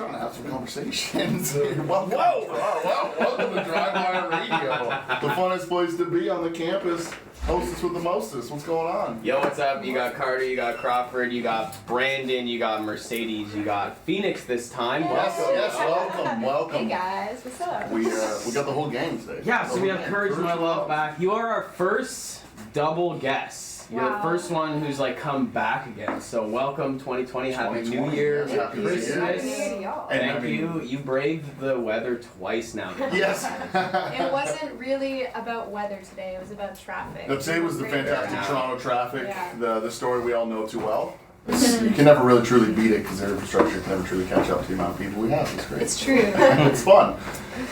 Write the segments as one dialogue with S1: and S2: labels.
S1: trying to have some conversations. Welcome to DriveWire Radio, the funnest place to be on the campus. Hostess with the mostest. What's going on?
S2: Yo, what's up? You got Carter, you got Crawford, you got Brandon, you got Mercedes, you got Phoenix this time.
S1: Welcome.
S3: Hey guys, what's up?
S1: We got the whole gang today.
S2: Yeah, so we have Courage My Love back. You are our first double guest. You're the first one who's like come back again. So welcome 2020. Happy New Year.
S1: Happy
S2: Christmas.
S3: Happy New Year to y'all.
S2: Thank you. You braved the weather twice now.
S1: Yes.
S3: It wasn't really about weather today. It was about traffic.
S1: Today was the fantastic Toronto traffic.
S3: Yeah.
S1: The story we all know too well. You can never really truly beat it because their infrastructure can never truly catch up to the amount of people we have. It's great.
S3: It's true.
S1: It's fun.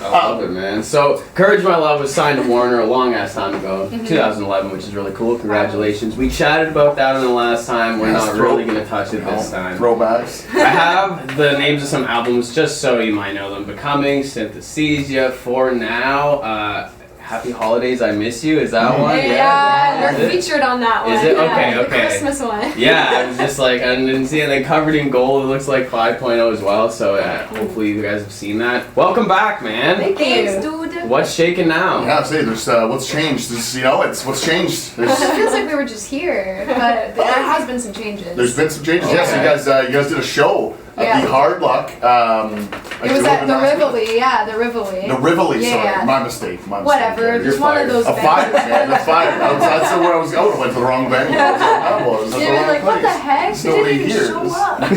S2: I love it, man. So, Courage My Love was signed to Warner a long ass time ago, 2011, which is really cool. Congratulations. We chatted about that in the last time. We're not really going to touch it this time.
S1: Throwbacks.
S2: I have the names of some albums just so you might know them. Becoming, Synthesia, For Now, Happy Holidays, I Miss You. Is that one?
S3: Yeah, we're featured on that one.
S2: Is it? Okay,
S3: the
S2: okay.
S3: Christmas one.
S2: Yeah, I was just like, I didn't see it. Then covered in gold, it looks like 5.0 as well. So hopefully you guys have seen that. Welcome back, man.
S3: Thanks, dude.
S2: What's shaking now?
S1: Yeah, say there's what's changed. It's what's changed.
S3: It feels like we were just here, but there has been some changes.
S1: There's been some changes.
S2: Okay.
S1: Yes, you guys did a show at the Hard Luck.
S3: It was at the Rivoli, The Rivoli.
S1: The Rivoli, sorry.
S3: Yeah.
S1: My mistake.
S3: Whatever,
S1: You're
S3: just one
S1: fired.
S3: of those
S1: A fire, man, a fire. That's where I was going. I went to the wrong venue. I was. That's
S3: You
S1: the
S3: were
S1: wrong
S3: like, what
S1: place.
S3: the heck? They
S1: Nobody
S3: didn't even
S1: hears.
S3: show up. We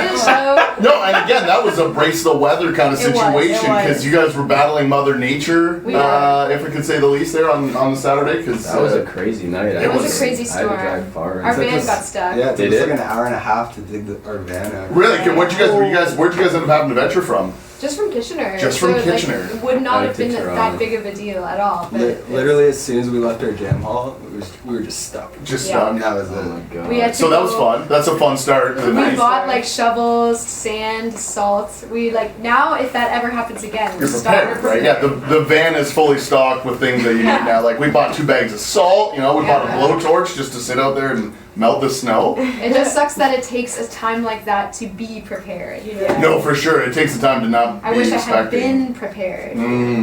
S3: didn't show.
S1: No, and again, that was a brace the weather kind of
S3: It was,
S1: situation because you guys were battling Mother Nature,
S3: We were.
S1: if we could say the least, there on the Saturday. Cause
S2: That was a crazy night.
S1: It was
S3: a crazy
S2: I had to
S3: storm.
S2: drive far.
S3: Our van got stuck.
S4: Yeah, it
S2: Did
S4: took us
S2: it?
S4: like an hour and a half to dig our van out.
S1: Really? Where'd you guys end up having to venture from?
S3: Just from Kitchener.
S1: Just from
S3: So,
S1: Kitchener.
S3: Like, it would not
S2: Out
S3: have
S2: to
S3: been
S2: Toronto.
S3: that big of a deal at all. But
S4: Literally, as soon as we left our jam hall, we were just stuck.
S1: Just
S3: Yeah.
S1: done.
S4: That was
S2: Oh my
S4: it.
S2: god.
S3: we had to
S1: So that was
S3: go-
S1: fun. That's a fun start.
S3: We bought like shovels, sand, salt. We like now if that ever happens again,
S1: You're
S3: we're
S1: prepared, right? Yeah, the van is fully stocked with things that you need now. Like we bought 2 bags of salt. We bought a blowtorch just to sit out there and melt the snow.
S3: It just sucks that it takes a time like that to be prepared.
S1: No, for sure. It takes the time to not
S3: I
S1: be
S3: wish I
S1: expecting.
S3: had been prepared.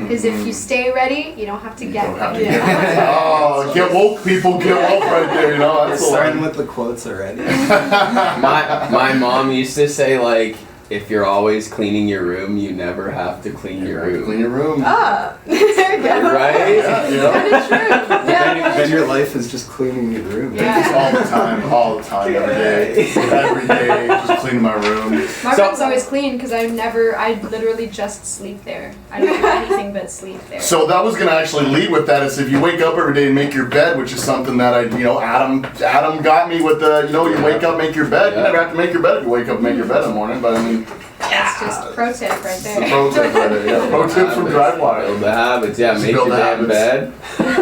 S3: Because if you stay ready, you don't have to get
S1: Don't have to
S3: ready.
S1: get Oh, get woke, people. Get woke right there.
S4: We're
S1: That's the
S4: starting
S1: line.
S4: with the quotes already.
S2: My mom used to say, like, if you're always cleaning your room, you never have to clean your
S1: Clean
S2: room.
S1: your room.
S3: Ah, there you go.
S2: Right?
S1: Yeah.
S3: Kind of true. Yeah.
S4: Then your life is just cleaning your room.
S3: Yeah.
S1: All the time, every day, just cleaning my room.
S3: My
S2: So-
S3: room's always clean because I literally just sleep there. I don't do anything but sleep there.
S1: So that was gonna actually lead with that. Is if you wake up every day and make your bed, which is something that Adam got me with the, you wake up, make your bed. You never have to make your bed if you wake up and make your bed in the morning. But I mean,
S3: That's just pro tip right
S1: it's the
S3: there.
S1: pro tip right there. Yeah, pro tips from
S2: Build
S1: DriveWire.
S2: the habits, yeah.
S1: Just
S2: Make
S1: build
S2: your
S1: the
S2: damn
S1: habits.
S2: bed.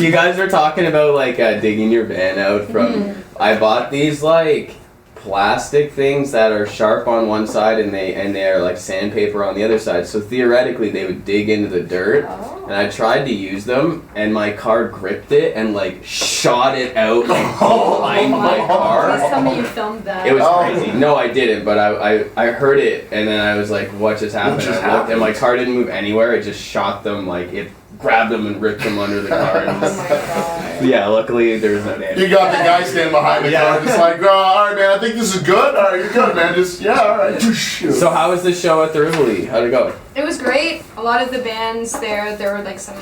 S2: You guys were talking about like digging your van out from. I bought these like plastic things that are sharp on one side and they are like sandpaper on the other side. So theoretically, they would dig into the dirt.
S3: Oh.
S2: And I tried to use them, and my car gripped it and like shot it out like, behind my
S3: Please
S2: car.
S3: tell me you filmed that.
S2: It was
S1: Oh.
S2: crazy. No, I didn't, but I heard it, and then I was like, what just happened?
S1: just
S2: I looked, and my
S1: happened?
S2: car didn't move anywhere. It just shot them, like, it grabbed them and ripped them under the car. And
S3: Oh my god.
S2: yeah, luckily there was no damage.
S1: You got the guy standing behind the car, just like, oh, all right, man. I think this is good. All right, you're good, man. All right.
S2: So how was the show at the Rivoli? How'd it go?
S3: It was great. A lot of the bands there were like some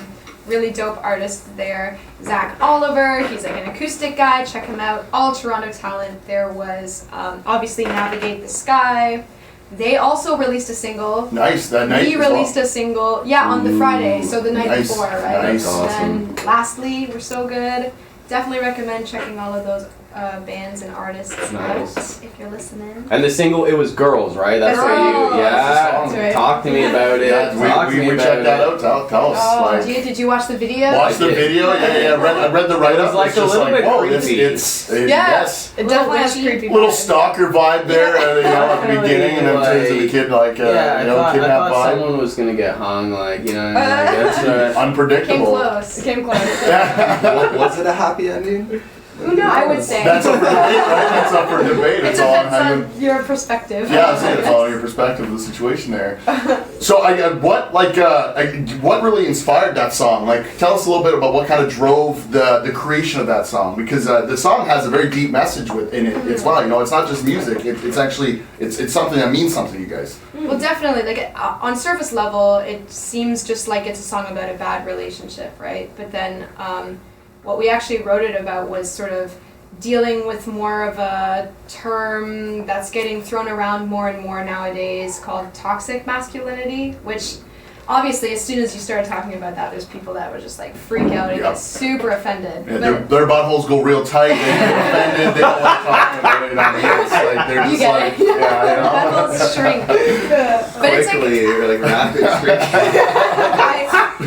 S3: really dope artists there. Zach Oliver, he's like an acoustic guy. Check him out. All Toronto talent. There was obviously Navigate the Sky. They also released a single.
S1: Nice. That night.
S3: We released a single, on the Friday, so the night
S1: Nice,
S3: before, right?
S1: nice.
S3: And then lastly, we're so good. Definitely recommend checking all of those bands and artists
S2: Nice.
S3: out if you're listening.
S2: And the single, it was Girls, right? That's what
S3: Girls.
S2: you, yeah.
S3: That's right.
S2: Talk to me about it. Talk to me
S1: we
S2: about
S1: checked that
S2: it.
S1: out. Tell us.
S3: Oh,
S1: like,
S3: did you watch the video?
S1: watch the video. Yeah. I read the write up.
S2: It was like
S1: It's
S2: a
S1: just
S2: little
S1: like,
S2: bit
S1: whoa,
S2: creepy.
S1: yes.
S3: It definitely has creepy
S1: Little
S3: vibes.
S1: stalker vibe there, at the
S2: Definitely,
S1: beginning, and then turns into the
S2: like-
S1: kid like,
S2: Yeah, I thought
S1: kidnapped vibe.
S2: someone was gonna get hung, like, that's
S3: Came
S1: Unpredictable.
S3: close. Came close.
S4: Was it a happy ending?
S3: Who knows? I would say.
S1: That's up for debate, right? That's up for debate.
S3: It
S1: It's all
S3: depends
S1: on
S3: on your perspective.
S1: Yeah, I say it's all on your perspective of the situation there. So, what really inspired that song? Like, tell us a little bit about what kind of drove the creation of that song, because the song has a very deep message in it as well. You know, it's not just music. It's actually it's something that means something to you guys.
S3: Well, definitely. Like on surface level, it seems just like it's a song about a bad relationship, right? But then, what we actually wrote it about was sort of dealing with more of a term that's getting thrown around more and more nowadays called toxic masculinity, which obviously as soon as you started talking about that, there's people that would just like freak out and get super offended.
S1: Yeah, their buttholes go real tight, they get offended, they don't want to talk about it. I mean, it's like, they're just like, yeah, you know.
S3: Buttholes shrink. But it's like,
S2: Quickly, you're like rapid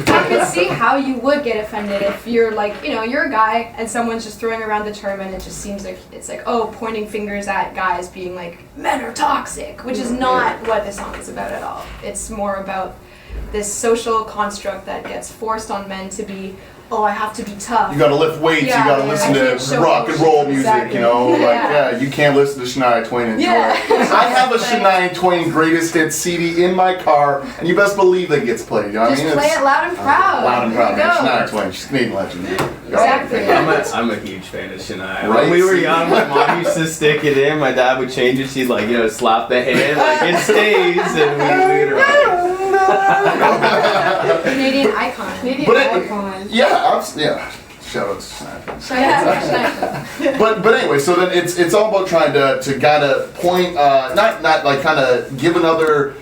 S3: I could see how you would get offended if you're like, you know, you're a guy and someone's just throwing around the term and it just seems like it's like, oh, pointing fingers at guys being like, men are toxic, which is not what this song is about at all. It's more about this social construct that gets forced on men to be, oh, I have to be tough.
S1: You gotta lift weights,
S3: Yeah,
S1: you gotta
S3: yeah,
S1: listen
S3: I can't
S1: to
S3: show
S1: rock and roll
S3: emotions,
S1: music,
S3: exactly.
S1: you know, like,
S3: Yeah.
S1: yeah, you can't listen to Shania Twain and enjoy
S3: Yeah.
S1: it. I have a Shania Twain greatest hits CD in my car, and you best believe that gets played, you know what
S3: Just
S1: I mean?
S3: play it loud and proud.
S1: Loud and proud,
S3: There you
S1: man.
S3: go.
S1: Shania Twain, she's a Canadian legend.
S3: Exactly.
S2: I'm a huge fan of Shania.
S1: Right?
S2: When we were young, my mom used to stick it in. My dad would change it. She'd like, you know, slap the hand like it stays, and we'd
S3: Canadian icon.
S1: But yeah. Shout out to Shania. But anyway, so then it's all about trying to kind of point, not like kind of give another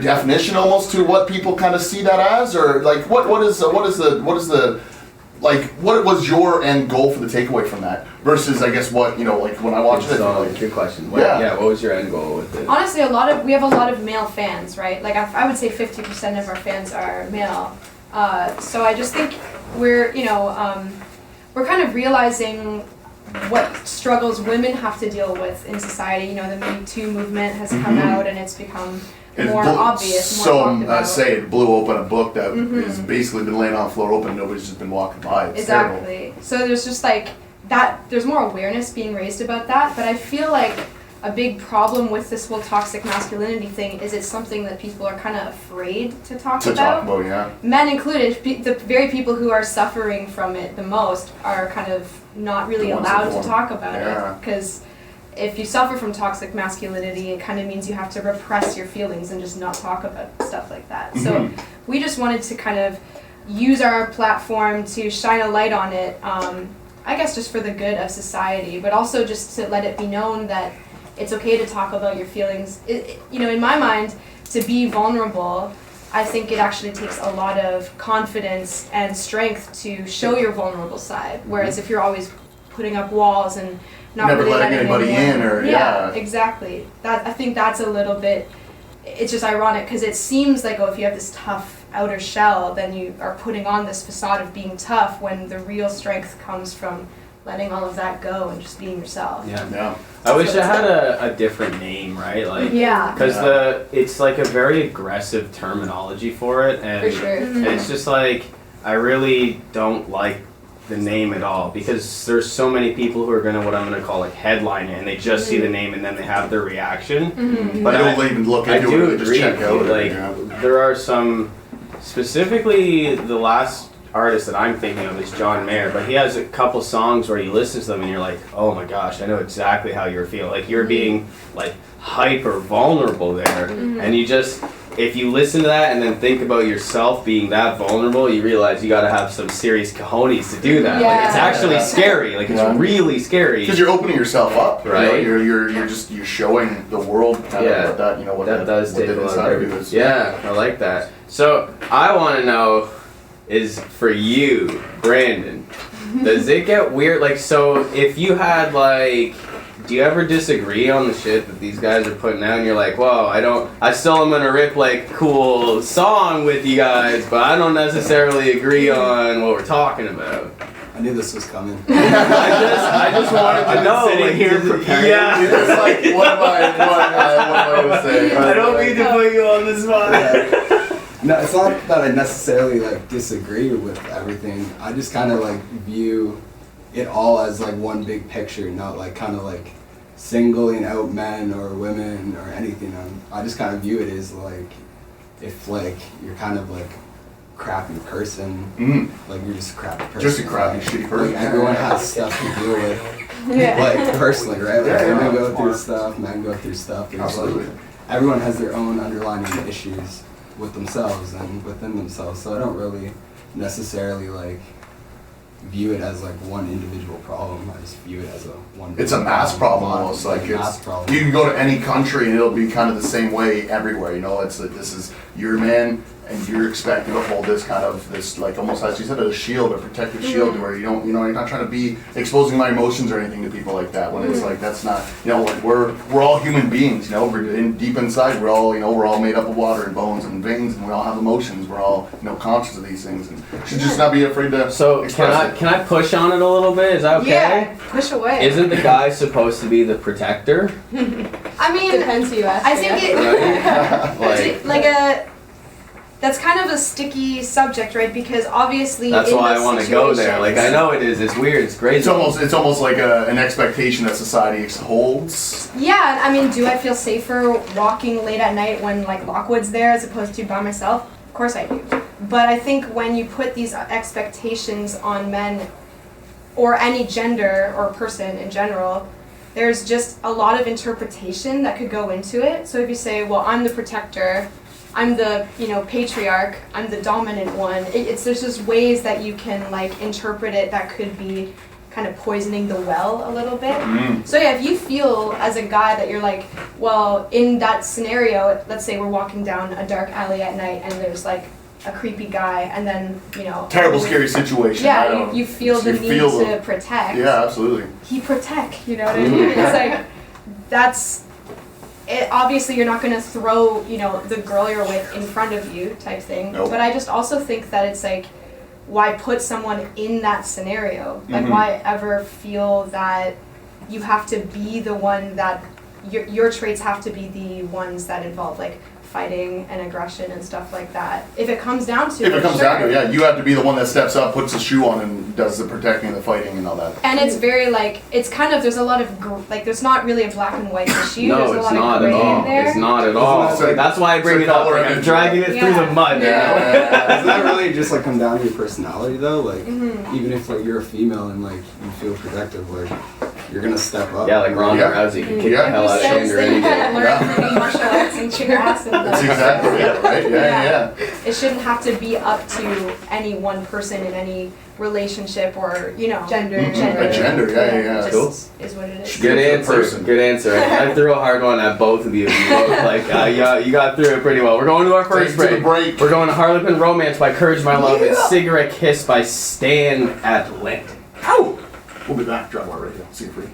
S1: definition almost to what people kind of see that as, or like what was your end goal for the takeaway from that versus I guess what, you know, like when I watched it. Like,
S2: good question.
S1: Yeah.
S2: What was your end goal with it?
S3: Honestly, we have a lot of male fans, right? Like I would say 50% of our fans are male. So I just think we're kind of realizing what struggles women have to deal with in society. You know, the Me Too movement has come out and it's become more obvious, more talked about.
S1: Say it blew open a book that has basically been laying on the floor open. Nobody's just been walking by. It's
S3: Exactly.
S1: terrible.
S3: So there's just like that. There's more awareness being raised about that, but I feel like a big problem with this whole toxic masculinity thing is it's something that people are kind of afraid to talk about.
S1: Yeah.
S3: Men included, the very people who are suffering from it the most are kind of not really
S1: The ones
S3: allowed
S1: that
S3: to talk about
S1: Yeah.
S3: it, because if you suffer from toxic masculinity, it kind of means you have to repress your feelings and just not talk about stuff like that. So we just wanted to kind of use our platform to shine a light on it, I guess just for the good of society, but also just to let it be known that it's okay to talk about your feelings. You know, in my mind, to be vulnerable, I think it actually takes a lot of confidence and strength to show your vulnerable side. Whereas if you're always putting up walls and not
S1: Never
S3: really
S1: letting anybody in, or
S3: exactly. I think that's a little bit. It's just ironic because it seems like, oh, if you have this tough outer shell, then you are putting on this facade of being tough, when the real strength comes from letting all of that go and just being yourself.
S1: Yeah.
S2: I wish I had a different name, right? Like,
S3: Yeah.
S2: because it's like a very aggressive terminology for it, and
S3: For sure.
S2: it's just like I really don't like the name at all, because there's so many people who are gonna what I'm gonna call like headline it, and they just see the name and then they have their reaction.
S1: But I don't even look
S2: I
S1: into
S2: do
S1: it. They just
S2: agree.
S1: check out.
S2: Like there are some, specifically the last artist that I'm thinking of is John Mayer, but he has a couple songs where you listen to them and you're like, oh my gosh, I know exactly how you're feeling. Like you're being like hyper vulnerable there, and you just, if you listen to that and then think about yourself being that vulnerable, you realize you got to have some serious cojones to do that. Like it's actually scary. Like it's really scary.
S1: Because you're opening yourself up,
S2: Right.
S1: You know, you're showing the world kind of what that, you know, what
S2: that does take a lot
S1: inside
S2: of
S1: of you is.
S2: Yeah, I like that. So I want to know, is for you, Brandon, does it get weird? Like, so if you had like, do you ever disagree on the shit that these guys are putting out and you're like, whoa, I still am gonna rip like cool song with you guys, but I don't necessarily agree on what we're talking about?
S4: I knew this was coming.
S2: I just wanted to know.
S4: sitting
S2: like,
S4: here prepared.
S2: Yeah.
S1: It's like, what am I gonna say?
S2: I don't mean to put you on the spot.
S4: No, it's not that I necessarily like disagree with everything. I just kind of like view it all as like one big picture, not like kind of like singling out men or women or anything. I just kind of view it as like if like you're kind of like crappy person, like you're just a crappy person.
S1: Just a crappy, shitty person.
S4: Like, everyone has stuff to deal with,
S3: Yeah.
S4: like personally, right? Like
S1: Yeah,
S4: women
S1: yeah.
S4: go through stuff, men go through stuff. There's,
S1: Absolutely.
S4: Like, everyone has their own underlying issues with themselves and within themselves. So I don't really necessarily like view it as like one individual problem. I just view it as one.
S1: It's a mass problem almost. Like
S4: a mass
S1: it's,
S4: problem.
S1: you can go to any country and it'll be kind of the same way everywhere. You know, it's like this is your man, and you're expected to hold this kind of this like almost as you said a shield, a protective shield, where you don't, you know, you're not trying to be exposing my emotions or anything to people like that. When it's like that's not, you know, like we're all human beings. You know, we're deep inside. We're all, you know, we're all made up of water and bones and veins, and we all have emotions. We're all, you know, conscious of these things, and should just not be afraid to.
S2: So
S1: express it.
S2: can I push on it a little bit? Is that okay?
S3: Yeah, push away.
S2: Isn't the guy supposed to be the protector?
S3: I mean,
S5: Depends who you ask.
S3: I think it
S2: Right?
S3: like a that's kind of a sticky subject, right? Because obviously
S2: That's
S3: in
S2: why
S3: those
S2: I want to go there. Like I
S3: situations-
S2: know it is. It's weird. It's crazy.
S1: It's almost like an expectation that society holds.
S3: Yeah, I mean, do I feel safer walking late at night when like Lockwood's there as opposed to by myself? Of course I do. But I think when you put these expectations on men or any gender or person in general, there's just a lot of interpretation that could go into it. So if you say, well, I'm the protector, I'm the, you know, patriarch, I'm the dominant one, there's just ways that you can like interpret it that could be kind of poisoning the well a little bit. So yeah, if you feel as a guy that you're like, well, in that scenario, let's say we're walking down a dark alley at night and there's like a creepy guy, and then, you know,
S1: Terrible, scary situation. I
S3: yeah,
S1: don't-
S3: you feel the
S1: you
S3: need
S1: feel
S3: to
S1: the-
S3: protect.
S1: Yeah, absolutely.
S3: He protect, you know what I mean? It's like, that's, it, obviously you're not gonna throw, you know, the girl you're with in front of you type thing.
S1: Nope.
S3: But I just also think that it's like, why put someone in that scenario? Like,
S1: Mhm.
S3: why ever feel that you have to be the one that, your traits have to be the ones that involve, like, fighting and aggression and stuff like that. If it comes down to
S1: If it comes
S3: sure.
S1: down to it, yeah, you have to be the one that steps up, puts the shoe on, and does the protecting and the fighting and all that.
S3: And it's very like, it's kind of, there's a lot of, like, there's not really a black and white issue.
S2: No,
S3: there's a
S2: it's
S3: lot
S2: not
S3: of
S2: at
S3: gray
S2: all.
S3: in there.
S2: It's not at all.
S1: Isn't that-
S2: That's why I bring
S1: it's
S2: it
S1: a
S2: up.
S1: color
S2: Like, I'm
S1: image.
S2: dragging it through
S3: Yeah.
S2: the mud.
S3: Yeah.
S4: Doesn't that really just like come down to your personality though? Like
S3: Mhm.
S4: even if like you're a female and like you feel protective, like you're gonna step up.
S2: Yeah, like Ronda
S1: Yeah.
S2: Rousey could kick
S1: Yeah.
S2: the hell out of
S3: Who says
S2: Shanda
S3: that you
S2: any day.
S3: gotta learn
S1: Yeah.
S3: from martial arts and kick ass and
S1: That's
S3: stuff?
S1: exactly it, right? Yeah.
S3: It shouldn't have to be up to any one person in any relationship or, you know,
S5: Gender.
S1: A gender, yeah.
S3: Just
S2: Cool.
S3: is what it is.
S2: Good
S1: Good
S2: answer.
S1: person.
S2: Good answer. I threw a hard one at both of you. You both, like, yeah, you got through it pretty well. We're going to our first
S1: Thanks to the
S2: break.
S1: break.
S2: We're going to Harlequin Romance by Courage My Love and Cigarette Kiss by Stan Atlantic.
S1: Ow! We'll be back. DriveWire Radio. CFRE.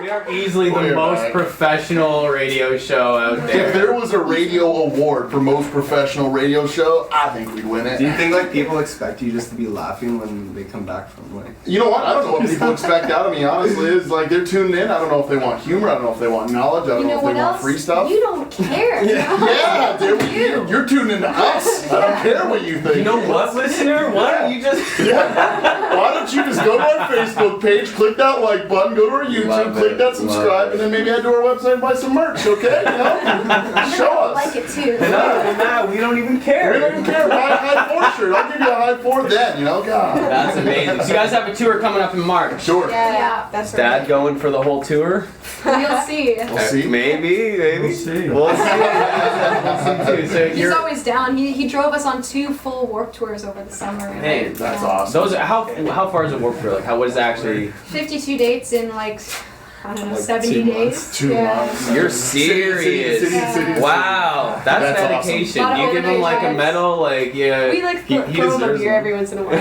S2: We are easily the
S1: We're
S2: most
S1: back.
S2: professional radio show out
S1: If
S2: there.
S1: there was a radio award for most professional radio show, I think we'd win
S4: Do you
S1: it.
S4: think like people expect you just to be laughing when they come back from like?
S1: You know what? I don't know what people expect out of me, honestly. It's like they're tuned in. I don't know if they want humor. I don't know if they want knowledge. I don't
S3: You
S1: know
S3: know
S1: if
S3: what
S1: they want
S3: else?
S1: free stuff.
S3: You don't care.
S1: Yeah, dude, you're tuned into us. I don't care what you think.
S2: You know what, listener? Why don't you just...
S1: Yeah. Why don't you just go to our Facebook page, click that like button, go to our YouTube,
S2: Love
S1: click
S2: it,
S1: that subscribe, and then maybe head to our website and buy some merch, okay? You know? Show
S3: I
S1: us.
S3: like it too.
S2: Nah, we don't even
S1: We
S2: care.
S1: don't even care. Buy a high four shirt. I'll give you a high four then, you know? God.
S2: That's amazing. So you guys have a tour coming up in March.
S1: Sure.
S3: Yeah, that's
S2: Dad going for the whole tour?
S3: You'll see.
S1: We'll see.
S2: Maybe.
S4: We'll see.
S2: We'll see. We'll see too. So
S3: He's
S2: you're...
S3: always down. He drove us on 2 full Warped Tours over the summer. and,
S2: Man,
S3: like,
S1: That's
S3: yeah.
S1: awesome.
S2: Those are, how far is it work for? Like, what is actually...
S3: 52 dates in like, I don't know,
S4: Like
S3: 70
S4: 2
S3: days.
S4: months.
S1: 2 months.
S2: You're
S1: City
S2: serious.
S1: to city.
S2: Wow, that's
S1: That's
S2: dedication.
S3: awesome.
S2: You give him like a medal, like yeah.
S5: We like
S2: he
S5: throw him a
S2: deserves
S5: beer
S2: it.
S5: every once in a while.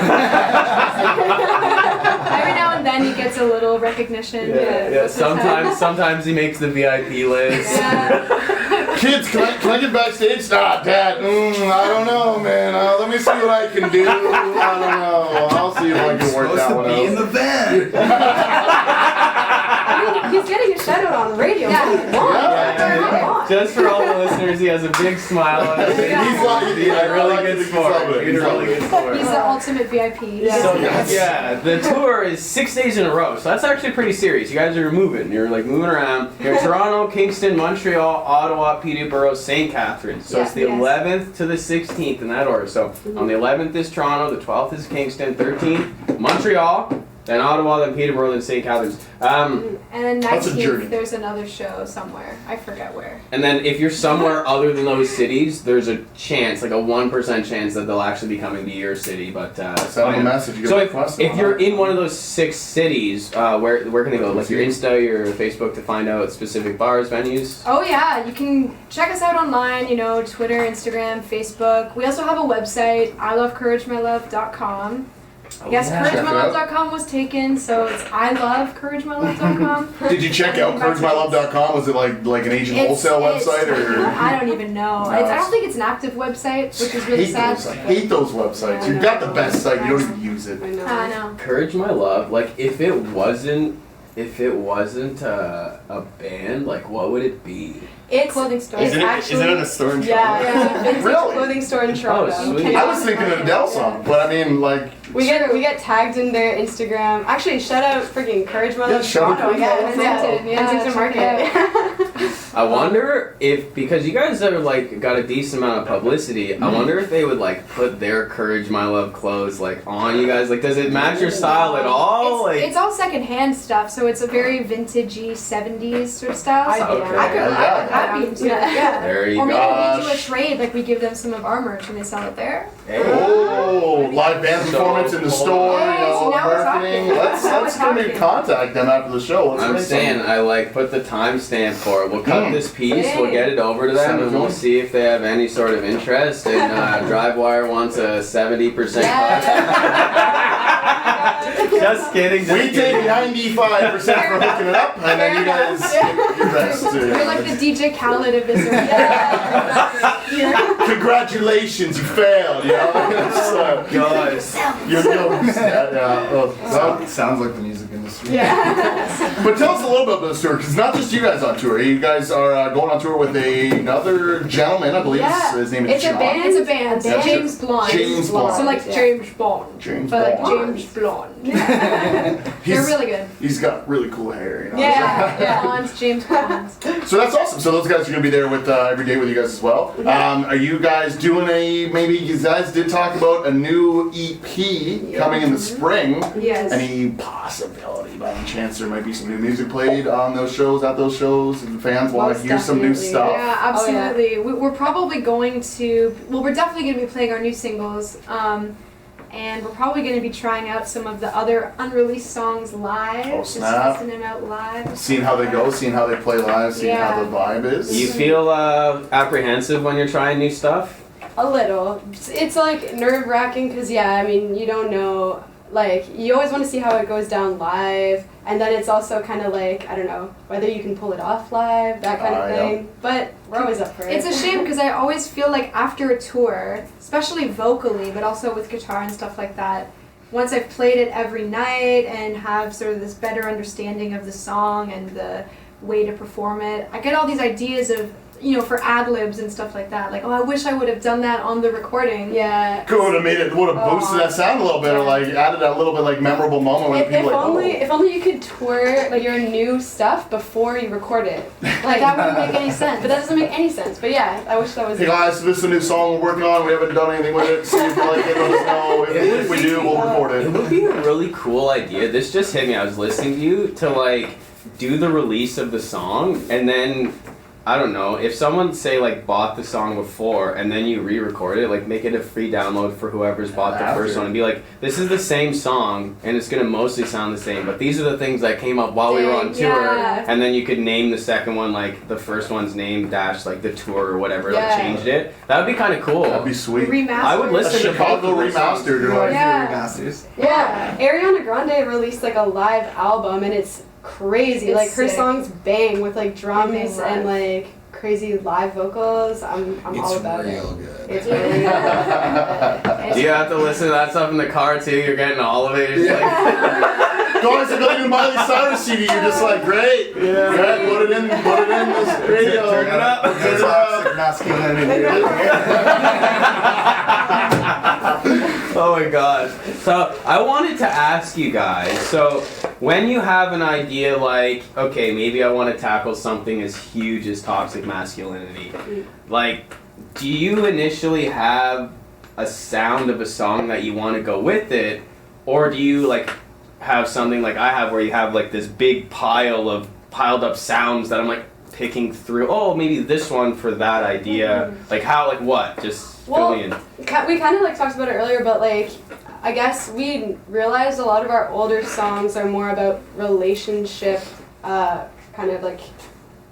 S3: Every now and then he gets a little recognition.
S2: Yeah. Sometimes he makes the VIP list.
S3: Yeah.
S1: Kids, can I get backstage? Nah, Dad. I don't know, man. Let me see what I can do. I don't know. I'll see if I can work that one
S4: be in
S1: out.
S4: the van.
S5: He's getting a shout out on the radio.
S3: Yeah.
S5: What do you want?
S1: Yeah.
S5: Come on.
S2: Just for all the listeners, he has a big smile on his face. He's a really good sport. He's a really good sport.
S3: He's the ultimate VIP.
S2: Yeah. So yeah, the tour is 6 days in a row, so that's actually pretty serious. You guys are moving. You're like moving around. You're in Toronto, Kingston, Montreal, Ottawa, Peterborough, St. Catharines. So it's the 11th to the 16th in that order. So on the 11th is Toronto, the 12th is Kingston, 13th Montreal, then Ottawa, then Peterborough, then St. Catharines.
S3: And then
S1: That's a journey.
S3: 19th, there's another show somewhere. I forget where.
S2: And then if you're somewhere other than those cities, there's a chance, like a 1% chance that they'll actually be coming to your city. But
S1: send them a message. You
S2: so
S1: get
S2: if you're in one of those 6 cities, where can they go? Like your Insta, your Facebook to find out specific bars, venues?
S3: Oh yeah, you can check us out online, you know, Twitter, Instagram, Facebook. We also have a website, ilovecouragemylove.com. I guess CourageMyLove.com was taken, so it's iloveCourageMyLove.com.
S1: Did you check out CourageMyLove.com? Was it like an Asian wholesale website, or?
S3: I don't even know.
S1: No.
S3: I don't think it's an active website, which is really sad.
S1: I hate those websites. You've got the best site, you don't even use it.
S3: I know.
S2: Courage My Love, like if it wasn't a band, like what would it be?
S3: It's clothing store.
S5: Is it in a store in Toronto?
S3: Yeah, it's
S1: Really?
S3: a clothing store in Toronto.
S2: Oh, sweet.
S1: I was thinking an Adele song, but I mean, like.
S6: We get tagged in their Instagram. Actually, shout out freaking Courage My
S1: Yeah,
S6: Love
S1: shout out
S6: Toronto.
S1: Courage My Love.
S6: Kensington. Kensington
S3: check it
S6: Market.
S2: I wonder if, because you guys have like got a decent amount of publicity, I wonder if they would like put their Courage My Love clothes like on you guys. Like, does it match your style at all?
S3: It's all secondhand stuff, so it's a very vintagey 70s sort of style. So
S2: Okay.
S3: I'd be into it. Yeah.
S2: There you
S3: Or maybe
S2: go.
S3: we do a trade, like we give them some of our merch and they sell it there.
S1: Oh, live band performance in the store,
S3: Hey, see, now we're
S1: marketing.
S3: talking.
S1: Let's
S3: Now we're
S1: go to
S3: talking.
S1: contact them after the show. Let's
S2: I'm
S1: make
S2: saying,
S1: something.
S2: I like put the timestamp for it. We'll cut this piece, we'll
S3: Hey.
S2: get it over to
S1: Send
S2: them,
S1: it
S2: and
S1: to
S2: we'll
S1: them.
S2: see if they have any sort of interest. And DriveWire wants a 70% cut. Just kidding. Just
S1: We
S2: kidding.
S1: take 95% for hooking it up, and then you guys get your best.
S3: You're like the DJ Khaled of this.
S1: Congratulations, you failed. You know,
S2: Guys.
S1: you're
S4: Sounds like the music industry.
S1: But tell us a little bit about this tour, because it's not just you guys on tour. You guys are going on tour with another gentleman, I believe. His name is
S3: It's a
S1: John.
S3: band. It's a band.
S1: Yeah.
S3: James Blonde.
S1: James Blonde.
S3: So like James Bond.
S1: James
S3: But like
S1: Bond.
S3: James Blonde. They're really good.
S1: He's got really cool hair. You know?
S3: Yeah. Blonde. James Blonde.
S1: So that's awesome. So those guys are going to be there with every day with you guys as well. Are you guys doing maybe you guys did talk about a new EP coming in the spring.
S3: Yes.
S1: Any possibility by any chance there might be some new music played on those shows, at those shows, and fans want to
S6: Most
S1: hear some new
S6: definitely.
S1: stuff?
S3: Yeah, absolutely. We're probably going to. Well, we're definitely going to be playing our new singles. And we're probably going to be trying out some of the other unreleased songs live.
S1: Oh,
S3: Just
S1: snap.
S3: testing them out live.
S1: Seeing how they go, seeing how they play live, seeing how the vibe is.
S2: Do you feel apprehensive when you're trying new stuff?
S6: A little. It's like nerve wracking because I mean you don't know. Like you always want to see how it goes down live, and then it's also kind of like I don't know whether you can pull it off live, that kind of
S1: Yeah.
S6: thing. But we're always up for it.
S3: It's a shame because I always feel like after a tour, especially vocally, but also with guitar and stuff like that, once I've played it every night and have sort of this better understanding of the song and the way to perform it, I get all these ideas of, for ad-libs and stuff like that. Like, oh, I wish I would have done that on the recording.
S6: Yeah.
S1: Would have made it, would have boosted that sound a little bit, or like added that little bit like memorable moment where the people
S6: If only you could tour like your new stuff before you record it.
S3: Like, that wouldn't make any sense.
S6: But that doesn't make any sense. But yeah, I wish that was.
S1: Hey guys, so this is a new song we're working on. We haven't done anything with it. See if you like it. Let us know. If we do, we'll record
S2: It
S1: it.
S2: would be a really cool idea. This just hit me. I was listening to you to like do the release of the song, and then I don't know if someone say like bought the song before and then you re-record it, like make it a free download for whoever's bought the first one, and be like, this is the same song and it's gonna mostly sound the same, but these are the things that came up while we were on tour, and then you could name the second one like the first one's name dash like the tour or whatever, like changed it. That would be kind of cool.
S1: That'd be sweet.
S3: Remastered.
S2: I would
S1: A
S2: listen to
S1: Chicago
S2: both of those songs.
S1: remastered, or like
S4: Remasters.
S6: Yeah, Ariana Grande released like a live album, and it's crazy.
S3: It's
S6: like her
S3: sick.
S6: songs bang with like
S3: They
S6: drums
S3: bang
S6: and
S3: live.
S6: like crazy live vocals. I'm all
S4: It's
S6: about
S4: real
S6: it.
S4: good.
S6: It's really good.
S2: Do you have to listen to that stuff in the car too? You're getting all of it. You're just like,
S1: Guys, I got a new Miley Cyrus CD. You're just like, great. Yeah. Put it in this radio.
S2: Turn it up.
S4: Toxic masculinity.
S2: Oh my gosh. So I wanted to ask you guys, so when you have an idea like, okay, maybe I want to tackle something as huge as toxic masculinity, like, do you initially have a sound of a song that you want to go with it, or do you like have something like I have where you have like this big piled up sounds that I'm like picking through, oh, maybe this one for that idea, like how, like what, just fill me in.
S6: We kind of like talked about it earlier, but like I guess we realized a lot of our older songs are more about relationship kind of like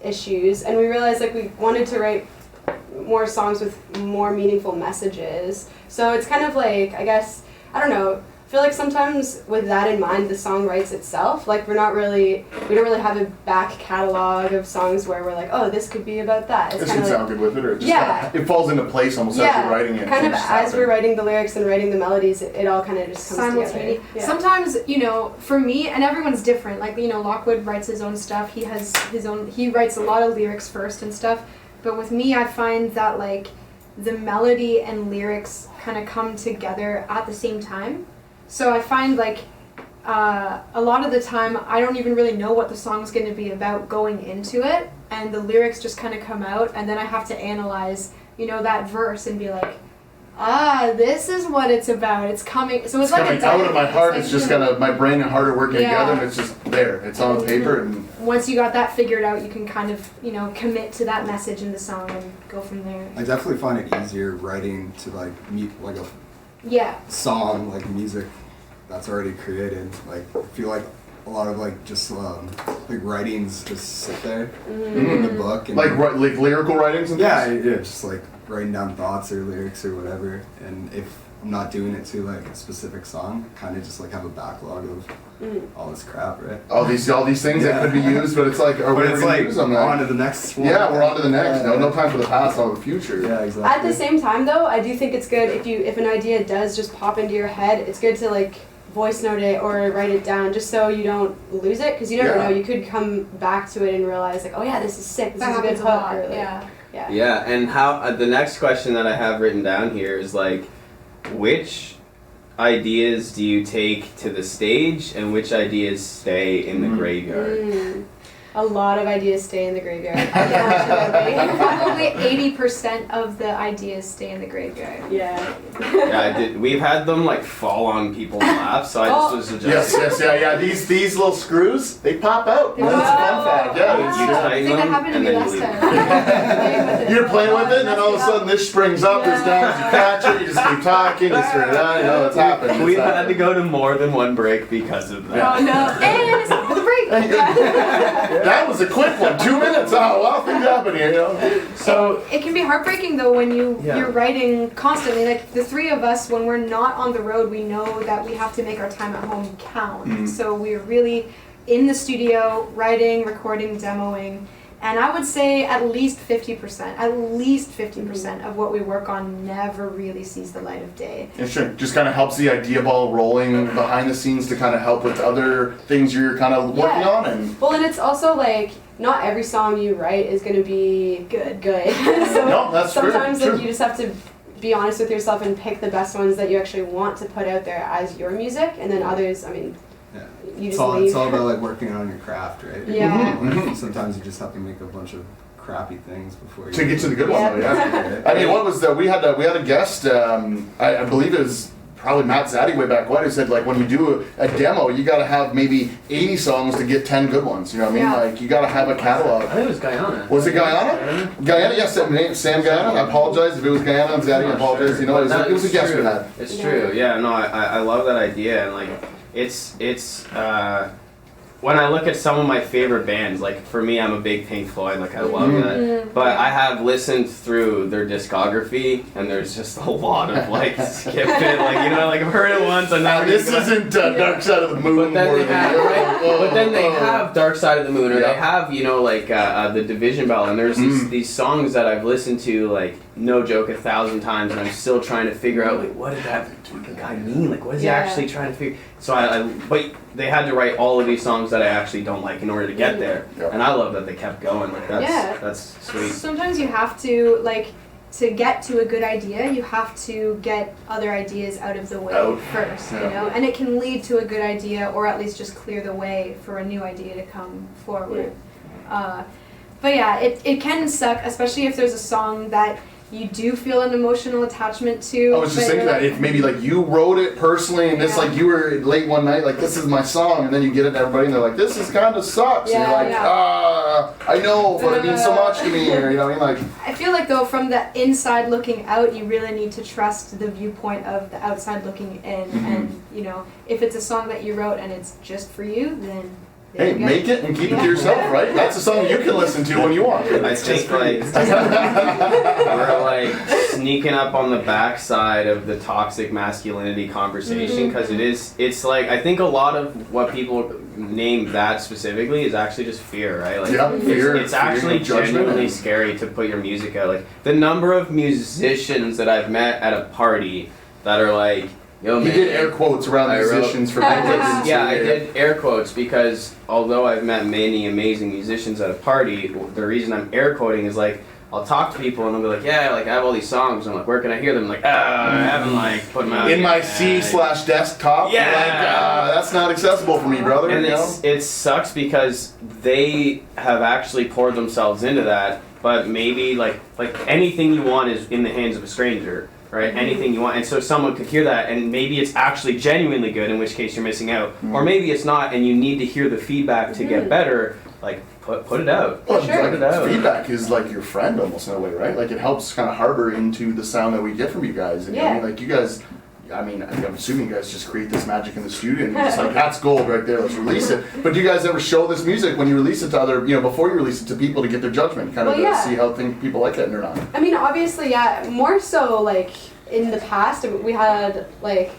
S6: issues, and we realized like we wanted to write more songs with more meaningful messages. So it's kind of like, I guess, I don't know, I feel like sometimes with that in mind, the song writes itself. Like we don't really have a back catalog of songs where we're like, oh, this could be about that. It's
S1: This
S6: kind
S1: can
S6: of
S1: sound good with it, or it just
S6: Yeah.
S1: kinda, it falls into place almost as you're writing it.
S6: kind of
S1: It just
S6: as
S1: happens.
S6: we're writing the lyrics and writing the melodies, it all kind of just comes
S3: Simultaneous.
S6: together.
S3: Sometimes, you know, for me, and everyone's different. Like, you know, Lockwood writes his own stuff. He has his own. He writes a lot of lyrics first and stuff. But with me, I find that like the melody and lyrics kind of come together at the same time. So I find like a lot of the time I don't even really know what the song's going to be about going into it, and the lyrics just kind of come out, and then I have to analyze, you know, that verse and be like, this is what it's about. It's coming. So it's like
S1: coming
S3: a
S1: out of my heart.
S3: like,
S1: It's just
S3: you know,
S1: my brain and heart are working
S3: Yeah.
S1: together, and it's just there. It's on paper, and
S3: once you got that figured out, you can kind of, you know, commit to that message in the song and go from there.
S4: I definitely find it easier writing to like like a
S3: Yeah.
S4: song, like music that's already created. Like I feel like a lot of like just like writings just sit there in the book and
S1: like lyrical writings and
S4: yeah,
S1: things?
S4: yeah, just like writing down thoughts or lyrics or whatever. And if I'm not doing it to like a specific song, I kind of just like have a backlog of all this crap, right?
S1: All these things that could be used, but it's like, are we
S4: But
S1: ever
S4: it's
S1: gonna
S4: like
S1: use them?
S4: on to the next one.
S1: Yeah, we're on to the next. No time for the past, all the future.
S4: Yeah, exactly.
S6: At the same time, though, I do think it's good if an idea does just pop into your head. It's good to like voice note it or write it down, just so you don't lose it. Because you never know, you could come back to it and realize like, oh yeah, this is sick. This
S3: That
S6: is a good
S3: happens a
S6: hook.
S3: lot.
S6: Or, like,
S3: Yeah.
S2: Yeah, and how the next question that I have written down here is like, which ideas do you take to the stage and which ideas stay in the graveyard?
S6: A lot of ideas stay in the graveyard. Unfortunately.
S3: Probably 80% of the ideas stay in the graveyard.
S6: Yeah.
S2: Yeah, we've had them like fall on people's laps, so I just was suggesting.
S1: Yeah. These little screws, they pop out.
S3: They
S1: That's a
S3: pop
S1: fun
S3: out.
S1: fact. Yeah.
S2: You
S1: it's-
S2: tighten
S3: I think that
S2: them,
S3: happened to
S2: and
S3: me
S2: then
S3: last
S2: you
S3: time.
S2: leave.
S1: You're playing with it, and then all of a sudden this springs up, this down, you catch it, you just keep talking, you straight on, you know, it's happened.
S2: We've had to go to more than one break because of that.
S3: Oh no. And it's not the break.
S1: That was a quick one, 2 minutes. Oh, well, things happen here, you know.
S2: So
S3: It can be heartbreaking though when you're writing constantly. Like the three of us, when we're not on the road, we know that we have to make our time at home count. So we're really in the studio, writing, recording, demoing. And I would say at least 50% of what we work on never really sees the light of day.
S1: Yeah, sure. Just kind of helps the idea ball rolling behind the scenes to kind of help with other things you're kind of working on. And
S6: Well, and it's also like not every song you write is going to be good. So
S1: No, that's true,
S6: sometimes
S1: true.
S6: like you just have to be honest with yourself and pick the best ones that you actually want to put out there as your music, and then others, I mean,
S4: Yeah.
S6: you
S4: It's
S6: just
S4: all,
S6: leave.
S4: it's all about like working on your craft, right?
S6: Yeah.
S4: Sometimes you just have to make a bunch of crappy things before you
S1: to get to the good one, though, yeah.
S4: Yeah.
S1: I mean, what was the, we had a guest, I believe it was probably Matt Zaddy way back when, who said like when you do a demo, you got to have maybe 80 songs to get 10 good ones. You know what I mean?
S3: Yeah.
S1: Like you got to have a
S2: I
S1: catalog.
S2: think it was Guyana.
S1: Was it Guyana? Guyana, yes, Sam Guyana. I apologize if it was Guyana and Zaddy. I apologize. You know, it was a guest we had.
S2: It's true. Yeah, no, I love that idea, and like it's when I look at some of my favorite bands, like for me, I'm a big Pink Floyd, like I love that. But I have listened through their discography, and there's just a lot of like skip it, like you know, like I've heard it once, and now
S1: This isn't Dark Side of the Moon.
S2: But then
S1: more
S2: they
S1: than
S2: have,
S1: the-
S2: right? But then they have Dark Side of the Moon, or
S1: Yeah.
S2: they have, you know, like the Division Bell, and there's these songs that I've listened to, like no joke, 1,000 times, and I'm still trying to figure out, like, what did that fucking guy mean? Like, what is he
S6: Yeah.
S2: actually trying to figure? So but they had to write all of these songs that I actually don't like in order to get there.
S1: Yeah.
S2: And I love that they kept going. Like that's sweet.
S3: Sometimes you have to, like, to get to a good idea, you have to get other ideas out of the way first, you know? And it can lead to a good idea, or at least just clear the way for a new idea to come forward. But yeah, it can suck, especially if there's a song that you do feel an emotional attachment to.
S1: I was just thinking that if maybe like you wrote it personally and it's like you were late one night, like this is my song, and then you get it to everybody and they're like, this is kind of sucks. And you're like, I know, but it means so much to me. Or, you know what I mean? Like,
S3: I feel like though, from the inside looking out, you really need to trust the viewpoint of the outside looking in. And you know, if it's a song that you wrote and it's just for you, then
S1: hey, make it and keep it to yourself, right? That's a song you can listen to when you want.
S2: I think like we're like sneaking up on the backside of the toxic masculinity conversation, because it's like, I think a lot of what people name that specifically is actually just fear, right? Like
S1: fear.
S2: It's actually genuinely scary to put your music out. Like the number of musicians that I've met at a party that are like, yo, man,
S1: you did air quotes around musicians for people that didn't
S2: I did air quotes because although I've met many amazing musicians at a party, the reason I'm air quoting is like, I'll talk to people and they'll be like, yeah, like I have all these songs. I'm like, where can I hear them? I'm like, I haven't like put them out
S1: in
S2: yet.
S1: my C/desktop.
S2: Yeah.
S1: Like, that's not accessible for me, brother.
S2: And
S1: you know?
S2: it sucks because they have actually poured themselves into that, but maybe like anything you want is in the hands of a stranger. Right, anything you want, and so someone could hear that, and maybe it's actually genuinely good, in which case you're missing out, or maybe it's not, and you need to hear the feedback to get better. Like put it out.
S1: Well,
S2: Put it out.
S1: Feedback is like your friend almost in a way, right? Like it helps kind of harbor into the sound that we get from you guys. And I mean, like you guys, I mean, I'm assuming you guys just create this magic in the studio and you're just like, that's gold right there, let's release it. But do you guys ever show this music when you release it to other, you know, before you release it to people to get their judgment, kind of to see how people like it or not?
S6: I mean, obviously, more so like in the past, we had like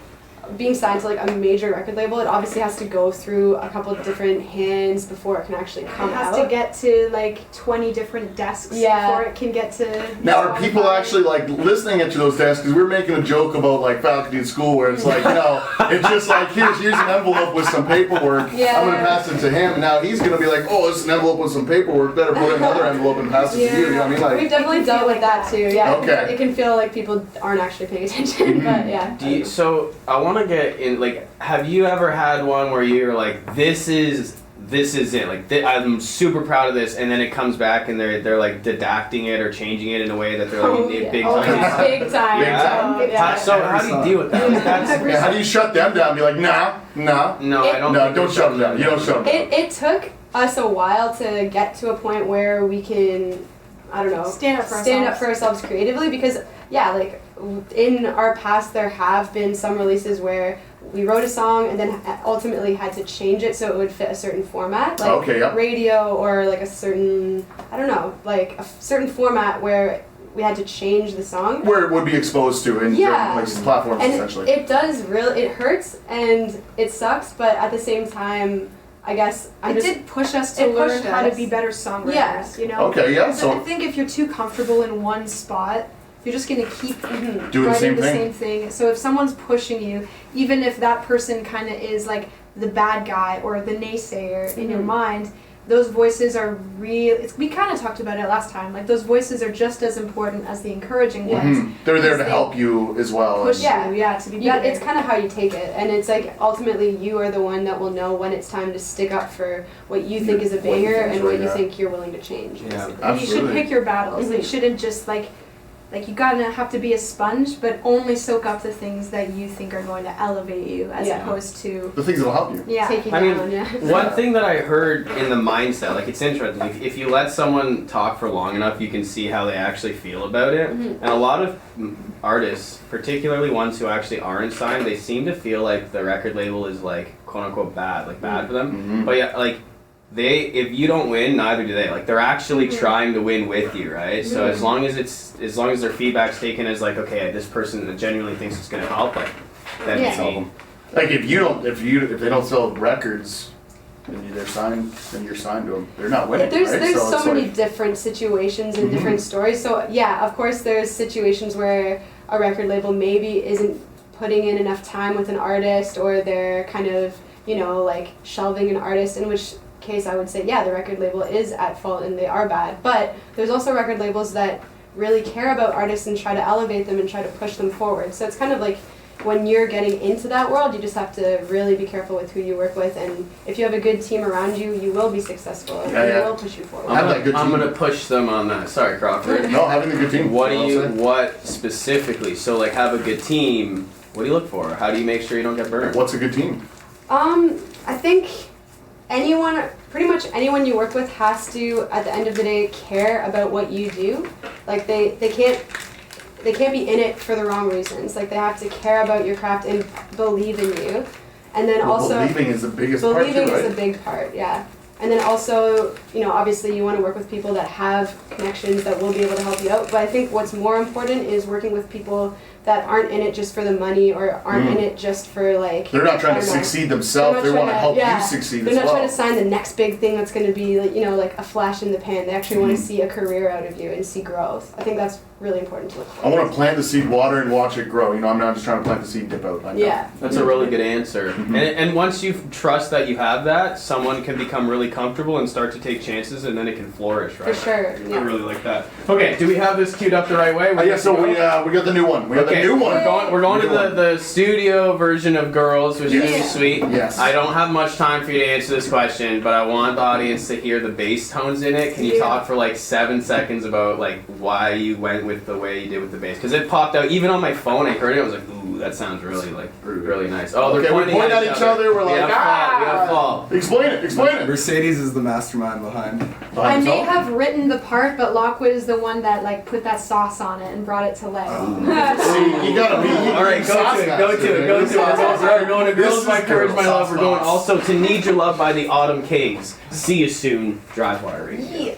S6: being signed to like a major record label, it obviously has to go through a couple of different hands before it can actually come out.
S3: It has to get to like 20 different desks before it can get to.
S1: Now, are people actually like listening to those desks? Because we were making a joke about like faculty in school where it's like, you know, it's just like, here's an envelope with some paperwork. I'm going to pass it to him. And now he's going to be like, oh, this is an envelope with some paperwork. Better put in another envelope and pass it to you. You know what I mean? Like,
S6: we've definitely dealt with that too. Yeah.
S1: Okay.
S6: It can feel like people aren't actually paying attention, but yeah.
S2: So I want to get in. Like, have you ever had one where you're like, this is it, like I'm super proud of this, and then it comes back and they're like didacting it or changing it in a way that they're like big time.
S6: Big time.
S2: So how do you deal with that? Like,
S1: how do you shut them down? Be like, no, don't shut them down. You don't shut them down.
S6: It took us a while to get to a point where we can, I don't know,
S3: stand up for ourselves
S6: creatively, because like in our past there have been some releases where we wrote a song and then ultimately had to change it so it would fit a certain format, like radio or like a certain, I don't know, like a certain format where we had to change the song.
S1: Where it would be exposed to in certain places, platforms,
S6: and
S1: essentially.
S6: It does it hurts and it sucks, but at the same time, I guess
S3: it did push us to learn how to be better songwriters, you know?
S1: Okay, yeah. So
S3: I think if you're too comfortable in one spot, you're just going to keep
S1: doing
S3: writing the same thing. So if someone's pushing you, even if that person kind of is like the bad guy or the naysayer in your mind, those voices are real. We kind of talked about it last time. Like those voices are just as important as the encouraging ones.
S1: They're there to help you as well.
S3: Push you, to be better.
S6: It's kind of how you take it, and it's like ultimately you are the one that will know when it's time to stick up for what you think is a banger and what you think you're willing to change.
S1: Yeah,
S3: you should pick your battles. You shouldn't just like you gotta have to be a sponge, but only soak up the things that you think are going to elevate you, as opposed to
S1: the things that'll help you.
S6: Take you down.
S2: One thing that I heard in the mindset, like it's interesting, if you let someone talk for long enough, you can see how they actually feel about it. And a lot of artists, particularly ones who actually aren't signed, they seem to feel like the record label is like quote unquote bad, like bad for them. But yeah, like if you don't win, neither do they. Like they're actually trying to win with you, right? So as long as their feedback's taken as like, okay, this person genuinely thinks it's gonna help, like then maybe.
S1: Like if they don't sell records, and they're signed, then you're signed to them. They're not winning.
S6: There's
S1: right?
S6: so many different situations and different stories. So yeah, of course there's situations where a record label maybe isn't putting in enough time with an artist, or they're kind of, you know, like shelving an artist, in which case I would say, yeah, the record label is at fault and they are bad. But there's also record labels that really care about artists and try to elevate them and try to push them forward. So it's kind of like when you're getting into that world, you just have to really be careful with who you work with, and if you have a good team around you, you will be successful and they will push you forward.
S2: I'm gonna push them on that. Sorry, Crawford.
S1: No, having a good team.
S2: What specifically? So like, have a good team. What do you look for? How do you make sure you don't get burned?
S1: What's a good team?
S6: I think pretty much anyone you work with has to, at the end of the day, care about what you do. Like they can't be in it for the wrong reasons. Like they have to care about your craft and believe in you. And then also
S1: believing is the biggest part too, right?
S6: Believing is a big part, yeah. And then also, you know, obviously you want to work with people that have connections that will be able to help you out. But I think what's more important is working with people that aren't in it just for the money, or aren't in it just for like...
S1: They're not trying to succeed themselves, they want to help you succeed as well.
S6: They're not trying to sign the next big thing that's going to be, like, you know, like a flash in the pan. They actually want to see a career out of you and see growth. I think that's really important to look for.
S1: I want to plant the seed, water, and watch it grow. You know, I'm not just trying to plant the seed and dip out.
S6: Yeah.
S2: That's a really good answer. And once you trust that you have that, someone can become really comfortable and start to take chances, and then it can flourish, right?
S6: For sure.
S2: I really like that. Okay, do we have this queued up the right way?
S1: Yeah, so we got the new one. We got the new one.
S2: We're going to the studio version of Girls, which is really sweet.
S1: Yes.
S2: I don't have much time for you to answer this question, but I want the audience to hear the bass tones in it. Can you talk for like 7 seconds about like why you went with the way you did with the bass? Because it popped out even on my phone. I heard it. I was like, ooh, that sounds really really nice. Oh,
S1: okay, we point at each other. We're like,
S2: we have fall.
S1: Explain it.
S4: Mercedes is the mastermind behind it.
S3: I may have written the part, but Lockwood is the one that like put that sauce on it and brought it to life.
S1: See, you gotta be.
S2: All right, go to it. We're going to Girls by Courage, My Love. We're going also to Need Your Love by the Autumn Kings. See you soon, DriveWire Radio.
S3: Yeah.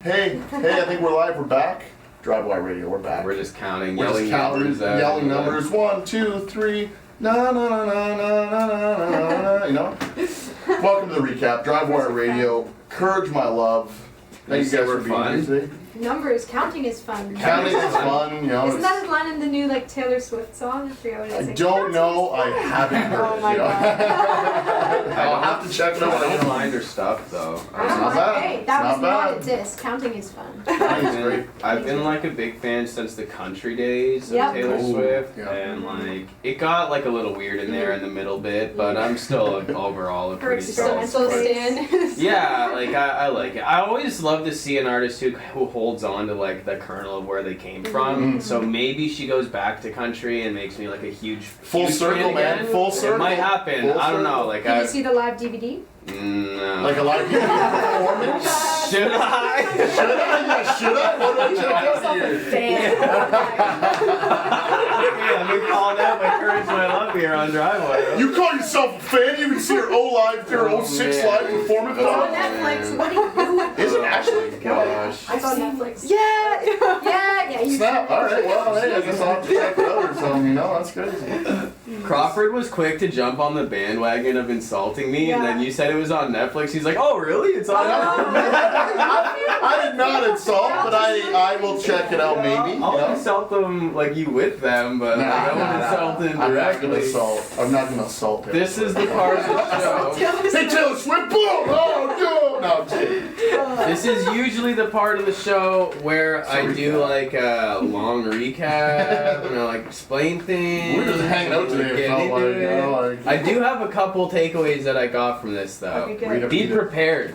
S1: Hey, I think we're live. We're back. DriveWire Radio. We're back.
S2: We're just counting,
S1: We're
S2: yelling
S1: just counting,
S2: numbers out.
S1: yelling numbers. 1, 2, 3. Na na na na na na na na. You know. Welcome to the recap. DriveWire Radio. Courage, My Love. Thank you guys for being here today.
S3: Numbers, counting is fun.
S1: Counting is fun, you know.
S3: Isn't that a line in the new like Taylor Swift song? I forget what it is.
S1: I don't know. I haven't heard
S6: Oh
S1: it.
S6: my
S1: God. I'll have to check it out.
S2: I don't mind her stuff though.
S1: not bad.
S3: Hey,
S1: It's
S3: that
S1: not
S3: was not
S1: bad.
S3: a diss. Counting is fun.
S2: I've been like a big fan since the country days of
S3: Yep.
S2: Taylor
S1: Ooh,
S2: Swift,
S1: yeah.
S2: and like it got like a little weird in there in the middle bit, but I'm still like, overall a
S3: Her
S2: pretty solid.
S3: experimental
S6: stand.
S2: Yeah, like I like it. I always love to see an artist who holds on to like the kernel of where they came from. So maybe she goes back to country and makes me like a huge
S1: Full
S2: huge
S1: circle,
S2: fan
S1: man.
S2: again.
S1: Full circle.
S2: It might happen.
S1: Full
S2: I don't know.
S1: circle.
S2: Like
S3: Did you see the live DVD?
S2: No.
S1: Like a live performance?
S2: Should I?
S1: Should I? Yeah, should I? What do I check out here?
S2: Okay, I've been called out by Courage My Love here on DriveWire.
S1: You call yourself a fan? You can see her her 06
S2: man.
S1: live performance
S3: It's on
S1: on?
S3: Netflix. What do you do?
S1: Is it actually?
S2: Gosh.
S3: It's on Netflix.
S6: Yeah.
S3: Yeah. You
S1: Snap. Alright, well, hey, I guess I'll have to check it out or something, you know? That's crazy.
S2: Crawford was quick to jump on the bandwagon of insulting me, and then you said it was on Netflix. He's like, "Oh, really? It's on Netflix."
S1: I did not insult, but I will check it out maybe. You
S2: I'll
S1: know?
S2: insult them like you with them, but like, I won't insult them
S1: I'm not
S2: directly.
S1: gonna assault. I'm not gonna assault him.
S2: This is the part of the show.
S1: Hey, Taylor Swift, boom! Oh, no! No, I'm kidding.
S2: This is usually the part of the show where I do like a long recap and I like explain things.
S1: We're just hanging out today.
S2: Get
S1: It felt
S2: into
S1: like,
S2: it.
S1: you know, like,
S2: I do have a couple takeaways that I got from this though.
S6: Okay, good.
S1: Read up.
S2: Be prepared.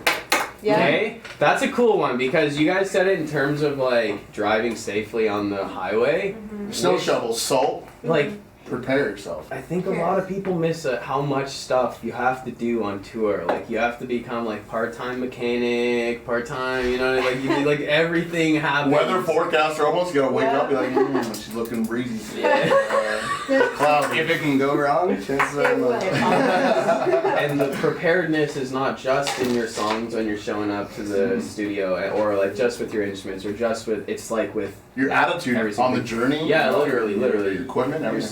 S6: Yeah.
S2: Okay? That's a cool one because you guys said it in terms of like driving safely on the highway.
S1: Snow shovels, salt.
S2: Like,
S1: Prepare yourself.
S2: I think a lot of people miss how much stuff you have to do on tour. Like, you have to become like part-time mechanic, part-time, you know, like you do like everything happens.
S1: Weather forecaster almost. You gotta wake up and be like, she's looking breezy.
S2: Yeah.
S1: Cloudy.
S4: If it can go wrong, chances are
S3: It
S4: no.
S3: will.
S2: And and the preparedness is not just in your songs when you're showing up to the studio, or like just with your instruments, or just with, it's like with
S1: Your attitude
S2: everything.
S1: on the journey.
S2: Yeah,
S1: you know,
S2: literally.
S1: Your equipment,
S2: Your
S1: everything.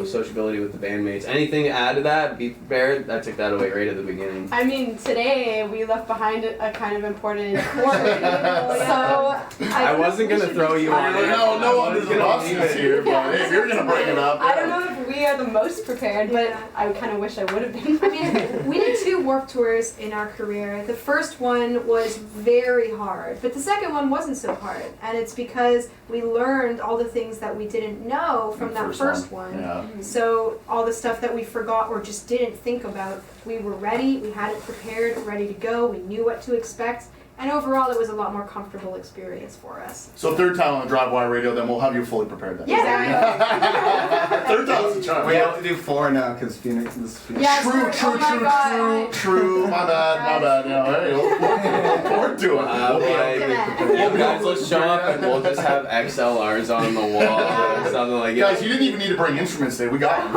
S2: sociability with the bandmates. Anything to add to that? Be prepared. I took that away right at the beginning.
S6: I mean, today we left behind a kind of important chord, so
S2: I wasn't gonna throw you on it.
S1: No under the bus
S2: leave
S1: is
S2: it.
S1: here, but if you're gonna bring it up.
S6: I don't know if we are the most prepared, but
S3: Yeah.
S6: I kind of wish I would have been.
S3: I mean, we did 2 Warped Tours in our career. The first one was very hard, but the second one wasn't so hard. And it's because we learned all the things that we didn't know from that first one.
S1: Yeah.
S3: So all the stuff that we forgot or just didn't think about, we were ready, we had it prepared, ready to go, we knew what to expect. And overall, it was a lot more comfortable experience for us.
S1: So third time on the DriveWire radio, then we'll have you fully prepared then.
S3: Yeah.
S1: Third time's the charm.
S4: We have to do 4 now because Phoenix is Phoenix.
S6: Yeah.
S1: True. My bad. Yeah, hey, we'll forward to it.
S2: You guys, let's show up and we'll just have XLRs on the wall or something like that.
S1: Guys, you didn't even need to bring instruments today. We got it.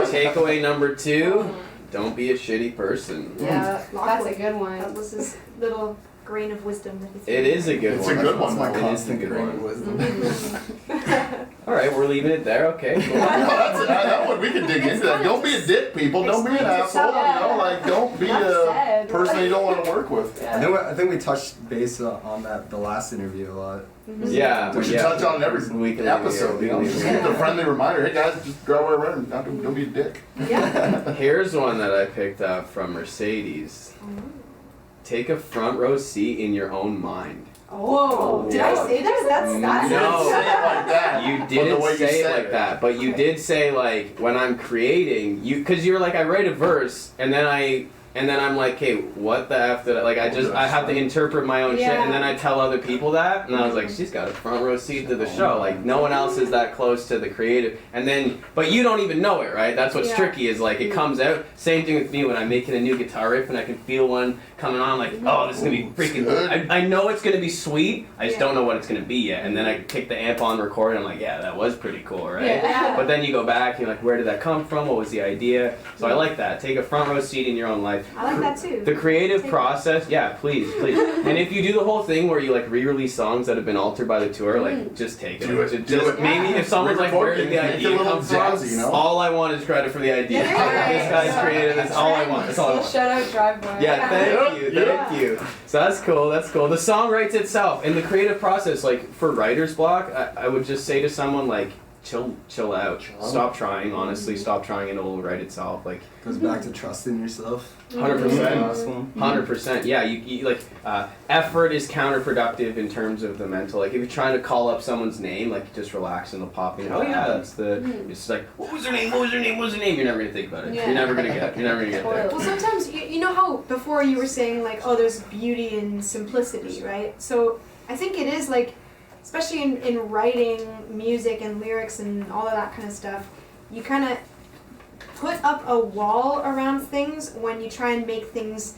S2: Takeaway number 2, don't be a shitty person.
S6: Yeah, that's a good
S3: That
S6: one.
S3: was his little grain of wisdom that he threw.
S2: It is a good
S1: It's
S2: one.
S1: a good one.
S4: That's my
S2: It is a
S4: constant
S2: good
S4: grain
S2: one.
S4: of wisdom.
S2: Alright, we're leaving it there, okay. Cool.
S1: That one, we can dig into that. Don't be a dick, people. Don't be an
S3: Explain
S1: asshole.
S3: yourself.
S1: You know, like, don't be
S6: Enough
S1: a
S6: said.
S1: person you don't want to work with.
S4: I think we touched base on that the last interview a lot.
S2: Yeah.
S1: We should
S2: yeah.
S1: touch on it every
S2: We can
S1: episode.
S2: leave
S1: You know,
S2: it.
S1: just give the friendly reminder. Hey guys, just grab where we're in. Don't be a dick.
S3: Yeah.
S2: Here's one that I picked up from Mercedes. Take a front row seat in your own mind.
S3: Whoa. Did I say that? That's
S2: No.
S1: Say it like that.
S2: You
S1: But the way
S2: didn't
S1: you
S2: say it
S1: said
S2: like that, but you did say like when I'm creating, because you're like I write a verse and then I'm like, okay, what the F did I, like I have to interpret my own shit
S6: Yeah.
S2: and then I tell other people that and I was like, she's got a front row seat to the show, like no one else is that close to the creative, and then but you don't even know it, right? That's what's
S3: Yeah.
S2: tricky is like it comes out. Same thing with me when I'm making a new guitar riff and I can feel one coming on, like oh this is gonna be freaking
S1: Good.
S2: I know it's gonna be sweet, I just
S3: Yeah.
S2: don't know what it's gonna be yet, and then I kick the amp on record and I'm like, yeah, that was pretty cool, right?
S6: Yeah.
S2: But then you go back and you're like, where did that come from? What was the idea? So I like that. Take a front row seat in your own life.
S3: I like that too.
S2: The creative
S3: Take
S2: process, yeah, please. And if you do the whole thing where you like re-release songs that have been altered by the tour, like just take it.
S1: Do it,
S2: Just,
S1: do it.
S2: maybe if someone's like, where did the
S1: Make it a
S2: idea
S1: little
S2: come from?
S1: jazzy, you know?
S2: All I want is credit for the idea.
S3: Yeah.
S2: This guy's creative. That's all I want. That's all I want.
S6: Shout out DriveWire.
S2: Yeah, thank you. So that's cool. The song writes itself. In the creative process, like for writer's block, I would just say to someone like, chill out.
S1: Chill.
S2: Stop trying. Honestly, stop trying and it will write itself. Like
S4: Goes back to trusting yourself.
S2: 100%.
S4: Last one.
S2: 100%. Yeah, you like effort is counterproductive in terms of the mental. Like if you're trying to call up someone's name, like just relax and they'll pop in. Oh yeah, that's the. It's like what was her name? What was her name? What was her name? You're never gonna think about it.
S6: Yeah.
S2: You're never gonna get there.
S3: Well, sometimes you know how before you were saying like, oh, there's beauty in simplicity, right? So I think it is like, especially in writing music and lyrics and all of that kind of stuff, you kind of put up a wall around things when you try and make things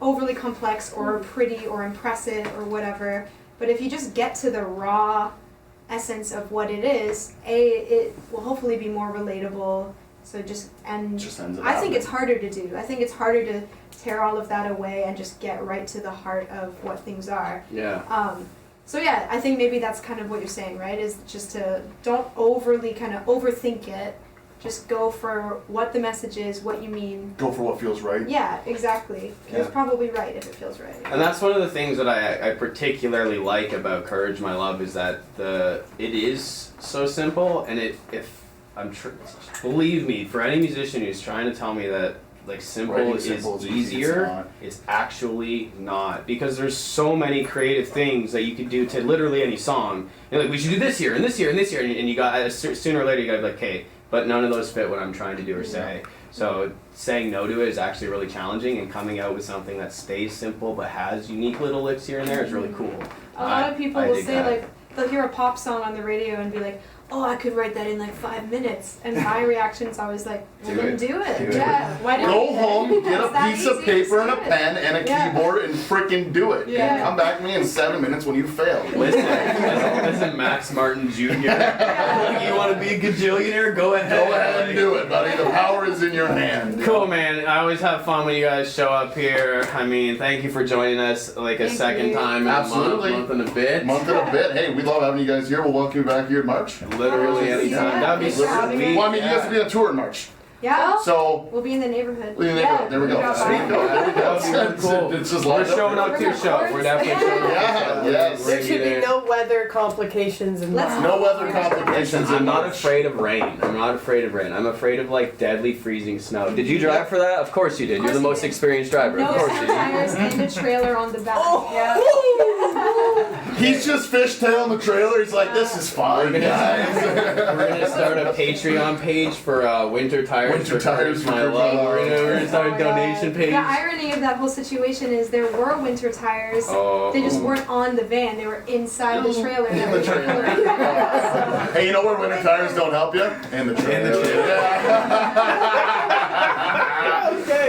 S3: overly complex or pretty or impressive or whatever. But if you just get to the raw essence of what it is, it will hopefully be more relatable. So just
S1: Just ends it
S3: I think
S1: happening.
S3: it's harder to do. I think it's harder to tear all of that away and just get right to the heart of what things are.
S2: Yeah.
S3: So yeah, I think maybe that's kind of what you're saying, right? Is just to don't overly kind of overthink it. Just go for what the message is, what you mean.
S1: Go for what feels right.
S3: Yeah, exactly.
S2: Yeah.
S3: It's probably right if it feels right.
S2: And that's one of the things that I particularly like about Courage My Love is that it is so simple, and believe me, for any musician who's trying to tell me that like simple
S1: Writing
S2: is
S1: simple is easy, it's
S2: easier,
S1: not.
S2: it's actually not, because there's so many creative things that you could do to literally any song. You're like, we should do this here and this here and this here, and you got sooner or later you gotta be like, okay, but none of those fit what I'm trying to do or say. So saying no to it is actually really challenging, and coming out with something that stays simple but has unique little licks here and there is really cool.
S3: A lot of people
S2: I
S3: will
S2: dig
S3: say
S2: that.
S3: like they'll hear a pop song on the radio and be like, oh, I could write that in like 5 minutes. And my reaction is always like, well,
S2: Do
S3: then
S2: it.
S3: do it.
S2: Do it.
S3: Yeah. Why don't
S1: Go
S3: you?
S1: home, get
S3: It's
S1: a
S3: that
S1: piece of
S3: easy,
S1: paper
S3: just
S1: and a
S3: do it.
S1: pen and a
S3: Yeah.
S1: keyboard and frickin' do it.
S3: Yeah.
S1: And come back to me in 7 minutes when you fail.
S2: Listen, Max Martin Jr. You want to be a gajillionaire? Go ahead.
S1: Go ahead and do it, buddy. The power is in your hand.
S2: Cool, man. I always have fun when you guys show up here. I mean, thank you for joining us like a
S3: Thank
S2: second
S3: you.
S2: time in
S1: Absolutely.
S2: a month and a bit.
S1: Month and a bit. Hey, we love having you guys here. We'll welcome you back here in March.
S2: Literally
S3: Oh,
S2: anytime.
S3: yeah.
S2: That'd be
S3: Thanks for having
S2: sweet.
S3: me.
S1: Well, I mean, you guys will be on tour in March.
S3: Yeah.
S1: So,
S3: We'll be in the neighborhood.
S1: there we go.
S3: Yeah,
S1: There we go.
S3: we got
S1: There we
S3: that.
S1: go. There we go.
S2: That would be cool.
S1: It's just
S2: We're
S1: lined up.
S2: showing up to your show. We're definitely showing up.
S1: Yeah, yes.
S5: There should be no weather complications in
S3: Let's-
S1: No weather complications.
S2: I'm
S1: in
S2: not
S1: March.
S2: afraid of rain. I'm not afraid of rain. I'm afraid of like deadly freezing snow. Did you drive for that? Of course you did. You're the
S3: Of course
S2: most
S3: I did.
S2: experienced driver.
S3: No
S2: Of course you did.
S3: tires and a trailer on the back. Yeah.
S1: He's just fishtailing the trailer. He's like, this is fine, guys.
S2: We're gonna start a Patreon page for winter tires.
S1: Winter
S2: for
S1: tires
S2: my
S1: for
S2: love.
S1: Kurt.
S2: We're gonna start a
S3: Oh my
S2: donation
S3: God.
S2: page.
S3: The irony of that whole situation is there were winter tires.
S2: Oh.
S3: They just weren't on the van. They were inside the trailer.
S1: In
S3: that
S1: the
S3: we were
S1: trailer.
S3: pulling out.
S1: Hey, you know where winter tires don't help you? In the trailer.
S2: In the trailer.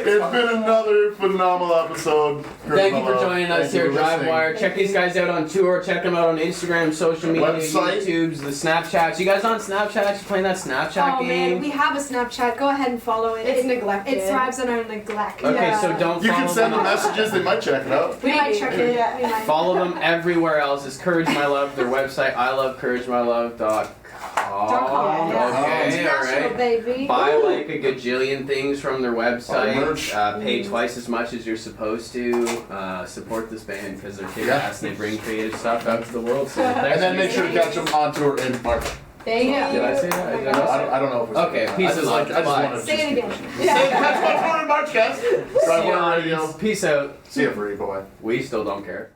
S1: It's been another phenomenal episode.
S2: Thank you for joining us
S1: Thank you
S2: here at
S1: for listening.
S2: DriveWire. Check these guys out on tour. Check them out on Instagram, social media,
S1: Website.
S2: YouTubes, the Snapchats. You guys on Snapchat? You playing that Snapchat
S3: Oh
S2: game?
S3: man, we have a Snapchat. Go ahead and follow it.
S6: It's
S3: It-
S6: neglected.
S3: It thrives on our neglect.
S2: Okay,
S6: Yeah.
S2: so don't
S1: You can
S2: follow
S1: send them
S2: them.
S1: messages. They might check it out.
S3: We might
S6: Maybe.
S3: check it.
S6: Yeah.
S3: We might.
S2: Follow them everywhere else. It's Courage My Love. Their website, ilovecouragemylove.com.
S3: Yeah.
S2: Okay,
S3: International,
S2: alright.
S3: baby.
S2: Buy like a gajillion things from their
S1: Buy
S2: website.
S1: merch.
S2: Pay twice as much as you're supposed to. Support this band because they're kick ass and they bring creative stuff out to the world. So thanks
S1: And then
S2: for
S1: make sure to catch them on tour in March.
S3: Thank you.
S2: Did I say that? Did I not say
S1: I don't know if it's
S2: Okay, peace and love.
S1: I just
S2: Bye.
S1: wanted to
S3: Say it again.
S1: Catch my tour in March, guys.
S2: See you,
S1: DriveWire Radio.
S2: audience. Peace out.
S1: CFRE, bye.
S2: We still don't care.